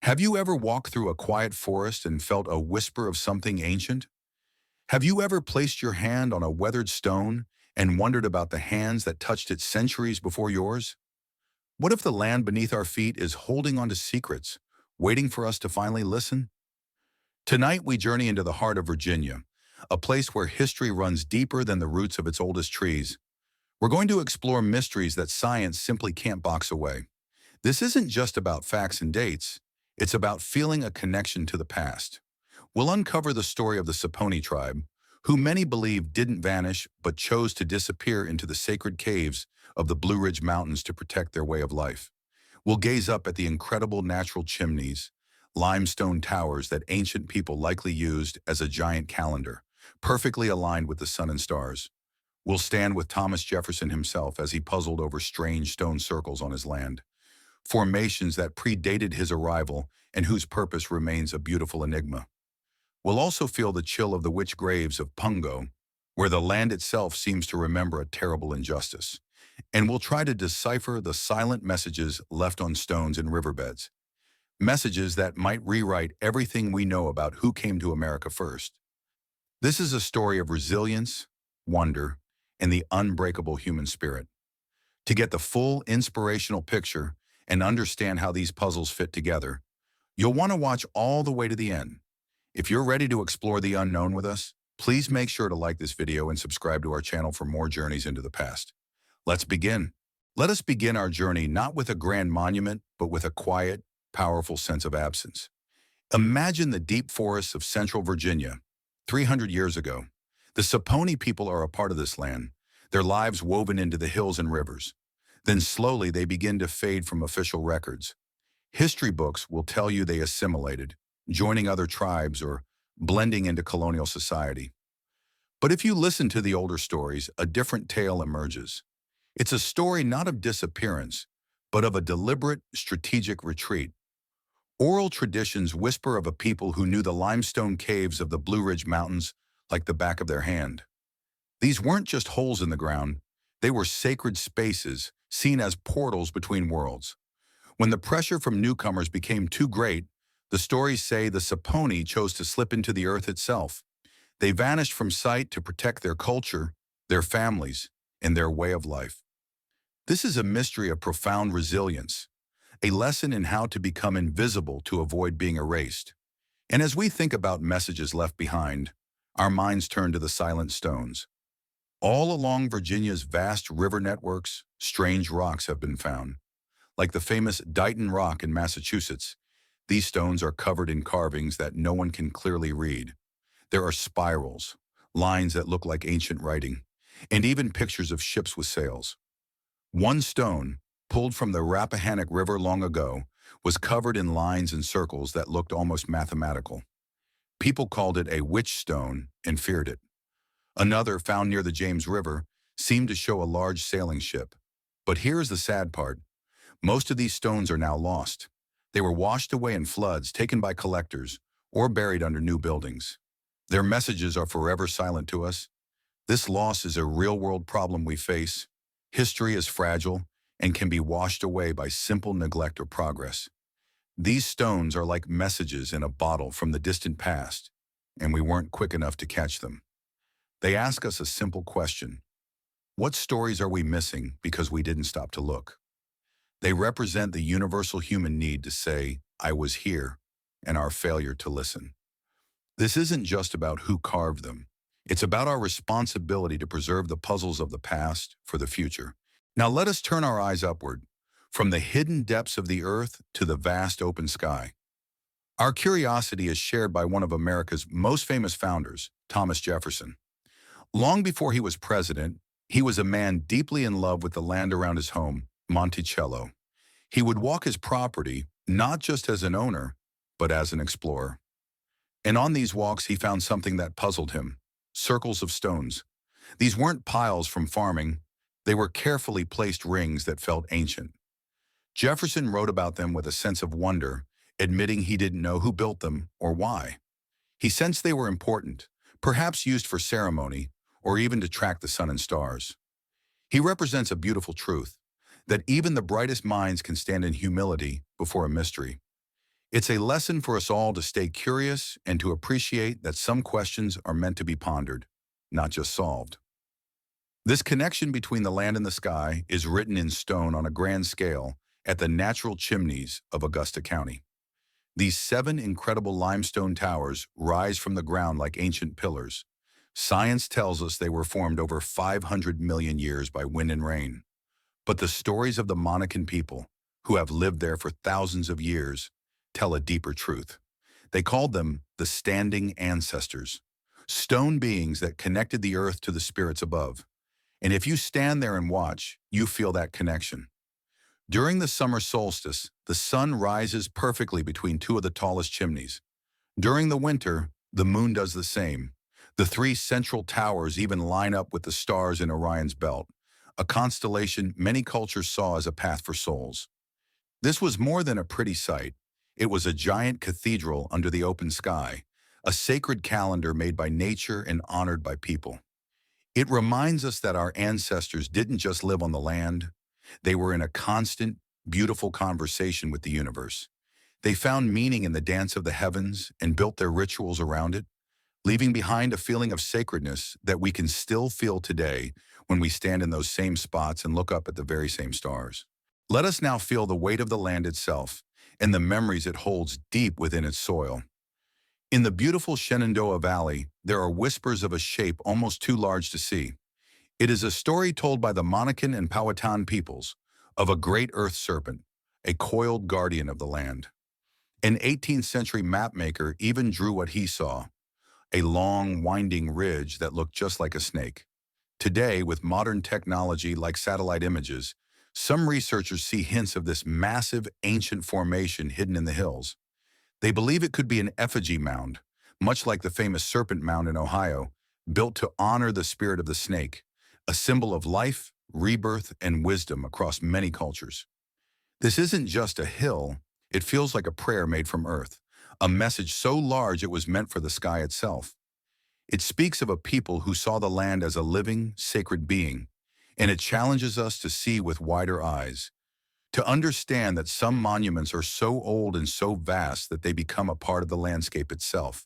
Have you ever walked through a quiet forest and felt a whisper of something ancient? Have you ever placed your hand on a weathered stone and wondered about the hands that touched it centuries before yours? What if the land beneath our feet is holding on to secrets, waiting for us to finally listen? Tonight we journey into the heart of Virginia, a place where history runs deeper than the roots of its oldest trees. We're going to explore mysteries that science simply can't box away. This isn't just about facts and dates, it's about feeling a connection to the past. We'll uncover the story of the Saponi Tribe, who many believe didn't vanish but chose to disappear into the sacred caves of the Blue Ridge Mountains to protect their way of life. We'll gaze up at the incredible natural chimneys, limestone towers that ancient people likely used as a giant calendar, perfectly aligned with the sun and stars. We'll stand with Thomas Jefferson himself as he puzzled over strange stone circles on his land, formations that predated his arrival and whose purpose remains a beautiful enigma. We'll also feel the chill of the Witch Graves of Pungo, where the land itself seems to remember a terrible injustice. And we'll try to decipher the silent messages left on stones and riverbeds, messages that might rewrite everything we know about who came to America first. This is a story of resilience, wonder, and the unbreakable human spirit. To get the full inspirational picture and understand how these puzzles fit together, you'll want to watch all the way to the end. If you're ready to explore the unknown with us, please make sure to like this video and subscribe to our channel for more journeys into the past. Let's begin. Let us begin our journey not with a grand monument, but with a quiet, powerful sense of absence. Imagine the deep forests of central Virginia, 300 years ago. The Saponi people are a part of this land, their lives woven into the hills and rivers. Then slowly they begin to fade from official records. History books will tell you they assimilated, joining other tribes or blending into colonial society. But if you listen to the older stories, a different tale emerges. It's a story not of disappearance, but of a deliberate, strategic retreat. Oral traditions whisper of a people who knew the limestone caves of the Blue Ridge Mountains like the back of their hand. These weren't just holes in the ground, they were sacred spaces seen as portals between worlds. When the pressure from newcomers became too great, the stories say the Saponi chose to slip into the earth itself. They vanished from sight to protect their culture, their families, and their way of life. This is a mystery of profound resilience, a lesson in how to become invisible to avoid being erased. And as we think about messages left behind, our minds turn to the silent stones. All along Virginia's vast river networks, strange rocks have been found. Like the famous Dighton Rock in Massachusetts, these stones are covered in carvings that no one can clearly read. There are spirals, lines that look like ancient writing, and even pictures of ships with sails. One stone, pulled from the Rappahannock River long ago, was covered in lines and circles that looked almost mathematical. People called it a witch stone and feared it. Another, found near the James River, seemed to show a large sailing ship. But here's the sad part. Most of these stones are now lost. They were washed away in floods taken by collectors or buried under new buildings. Their messages are forever silent to us. This loss is a real-world problem we face. History is fragile and can be washed away by simple neglect or progress. These stones are like messages in a bottle from the distant past, and we weren't quick enough to catch them. They ask us a simple question. What stories are we missing because we didn't stop to look? They represent the universal human need to say, I was here, and our failure to listen. This isn't just about who carved them. It's about our responsibility to preserve the puzzles of the past for the future. Now let us turn our eyes upward, from the hidden depths of the earth to the vast open sky. Our curiosity is shared by one of America's most famous founders, Thomas Jefferson. Long before he was president, he was a man deeply in love with the land around his home, Monticello. He would walk his property, not just as an owner, but as an explorer. And on these walks, he found something that puzzled him: circles of stones. These weren't piles from farming. They were carefully placed rings that felt ancient. Jefferson wrote about them with a sense of wonder, admitting he didn't know who built them or why. He sensed they were important, perhaps used for ceremony, or even to track the sun and stars. He represents a beautiful truth, that even the brightest minds can stand in humility before a mystery. It's a lesson for us all to stay curious and to appreciate that some questions are meant to be pondered, not just solved. This connection between the land and the sky is written in stone on a grand scale at the Natural Chimneys of Augusta County. These 7 incredible limestone towers rise from the ground like ancient pillars. Science tells us they were formed over 500 million years by wind and rain. But the stories of the Monacan people, who have lived there for thousands of years, tell a deeper truth. They called them the standing ancestors, stone beings that connected the earth to the spirits above. And if you stand there and watch, you feel that connection. During the summer solstice, the sun rises perfectly between 2 of the tallest chimneys. During the winter, the moon does the same. The 3 central towers even line up with the stars in Orion's belt, a constellation many cultures saw as a path for souls. This was more than a pretty sight. It was a giant cathedral under the open sky, a sacred calendar made by nature and honored by people. It reminds us that our ancestors didn't just live on the land. They were in a constant, beautiful conversation with the universe. They found meaning in the dance of the heavens and built their rituals around it, leaving behind a feeling of sacredness that we can still feel today when we stand in those same spots and look up at the very same stars. Let us now feel the weight of the land itself and the memories it holds deep within its soil. In the beautiful Shenandoah Valley, there are whispers of a shape almost too large to see. It is a story told by the Monacan and Powhatan peoples of a great earth serpent, a coiled guardian of the land. An 18th century mapmaker even drew what he saw, a long, winding ridge that looked just like a snake. Today, with modern technology like satellite images, some researchers see hints of this massive, ancient formation hidden in the hills. They believe it could be an effigy mound, much like the famous Serpent Mound in Ohio, built to honor the spirit of the snake, a symbol of life, rebirth, and wisdom across many cultures. This isn't just a hill, it feels like a prayer made from earth, a message so large it was meant for the sky itself. It speaks of a people who saw the land as a living, sacred being, and it challenges us to see with wider eyes, to understand that some monuments are so old and so vast that they become a part of the landscape itself,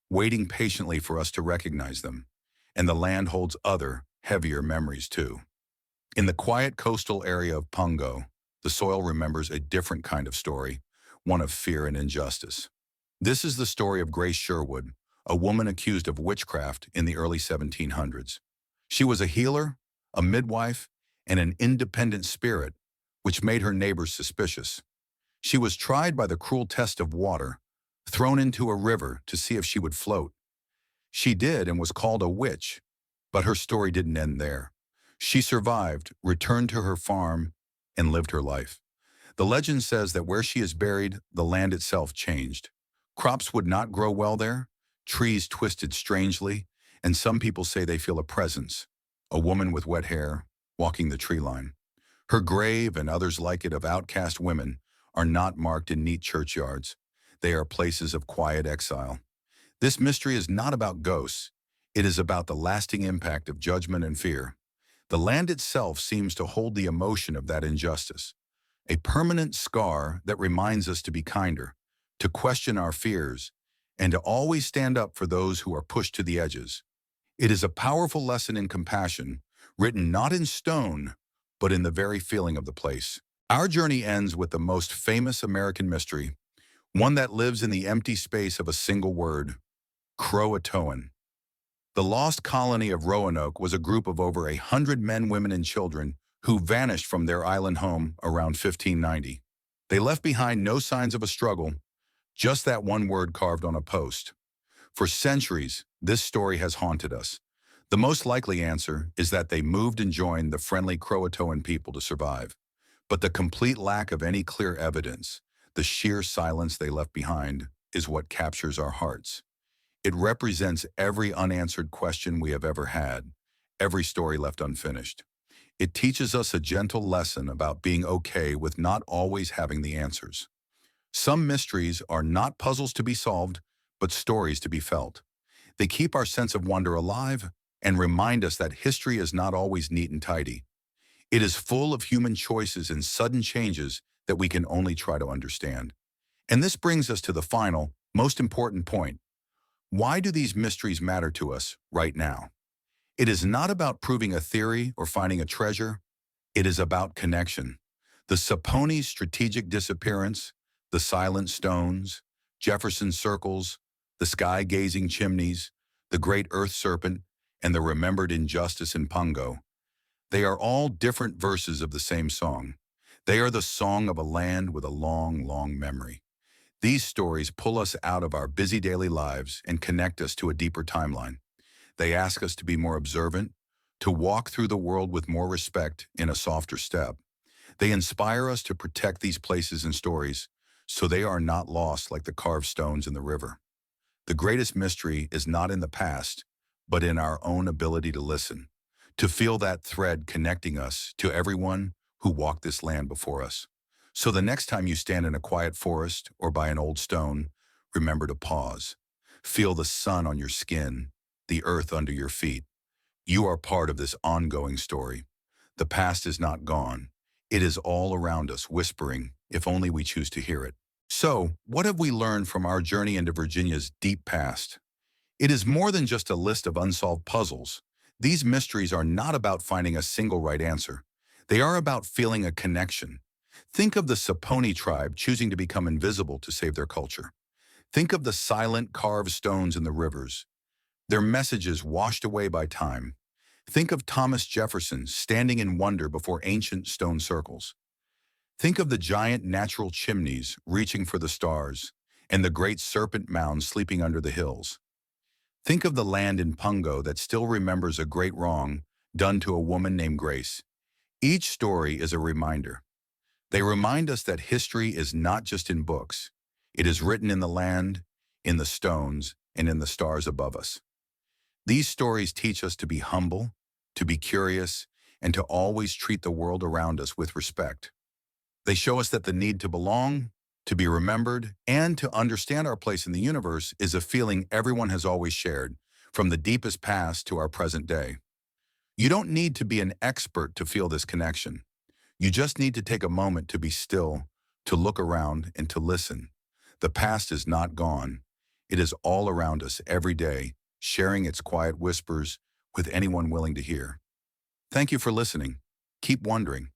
waiting patiently for us to recognize them. And the land holds other, heavier memories too. In the quiet coastal area of Pungo, the soil remembers a different kind of story, one of fear and injustice. This is the story of Grace Sherwood, a woman accused of witchcraft in the early 1700s. She was a healer, a midwife, and an independent spirit, which made her neighbors suspicious. She was tried by the cruel test of water, thrown into a river to see if she would float. She did and was called a witch, but her story didn't end there. She survived, returned to her farm, and lived her life. The legend says that where she is buried, the land itself changed. Crops would not grow well there, trees twisted strangely, and some people say they feel a presence, a woman with wet hair, walking the tree line. Her grave, and others like it of outcast women, are not marked in neat churchyards. They are places of quiet exile. This mystery is not about ghosts. It is about the lasting impact of judgment and fear. The land itself seems to hold the emotion of that injustice, a permanent scar that reminds us to be kinder, to question our fears, and to always stand up for those who are pushed to the edges. It is a powerful lesson in compassion, written not in stone, but in the very feeling of the place. Our journey ends with the most famous American mystery, one that lives in the empty space of a single word: Croatoan. The lost colony of Roanoke was a group of over 100 men, women, and children who vanished from their island home around 1590. They left behind no signs of a struggle, just that one word carved on a post. For centuries, this story has haunted us. The most likely answer is that they moved and joined the friendly Croatoan people to survive. But the complete lack of any clear evidence, the sheer silence they left behind, is what captures our hearts. It represents every unanswered question we have ever had, every story left unfinished. It teaches us a gentle lesson about being okay with not always having the answers. Some mysteries are not puzzles to be solved, but stories to be felt. They keep our sense of wonder alive and remind us that history is not always neat and tidy. It is full of human choices and sudden changes that we can only try to understand. And this brings us to the final, most important point. Why do these mysteries matter to us right now? It is not about proving a theory or finding a treasure. It is about connection. The Saponi's strategic disappearance, the silent stones, Jefferson circles, the sky-gazing chimneys, the great earth serpent, and the remembered injustice in Pungo. They are all different verses of the same song. They are the song of a land with a long, long memory. These stories pull us out of our busy daily lives and connect us to a deeper timeline. They ask us to be more observant, to walk through the world with more respect in a softer step. They inspire us to protect these places and stories so they are not lost like the carved stones in the river. The greatest mystery is not in the past, but in our own ability to listen, to feel that thread connecting us to everyone who walked this land before us. So the next time you stand in a quiet forest or by an old stone, remember to pause. Feel the sun on your skin, the earth under your feet. You are part of this ongoing story. The past is not gone. It is all around us, whispering, if only we choose to hear it. So, what have we learned from our journey into Virginia's deep past? It is more than just a list of unsolved puzzles. These mysteries are not about finding a single right answer. They are about feeling a connection. Think of the Saponi tribe choosing to become invisible to save their culture. Think of the silent carved stones in the rivers, their messages washed away by time. Think of Thomas Jefferson standing in wonder before ancient stone circles. Think of the giant natural chimneys reaching for the stars and the great Serpent Mound sleeping under the hills. Think of the land in Pungo that still remembers a great wrong done to a woman named Grace. Each story is a reminder. They remind us that history is not just in books. It is written in the land, in the stones, and in the stars above us. These stories teach us to be humble, to be curious, and to always treat the world around us with respect. They show us that the need to belong, to be remembered, and to understand our place in the universe is a feeling everyone has always shared, from the deepest past to our present day. You don't need to be an expert to feel this connection. You just need to take a moment to be still, to look around, and to listen. The past is not gone. It is all around us every day, sharing its quiet whispers with anyone willing to hear. Thank you for listening. Keep wondering.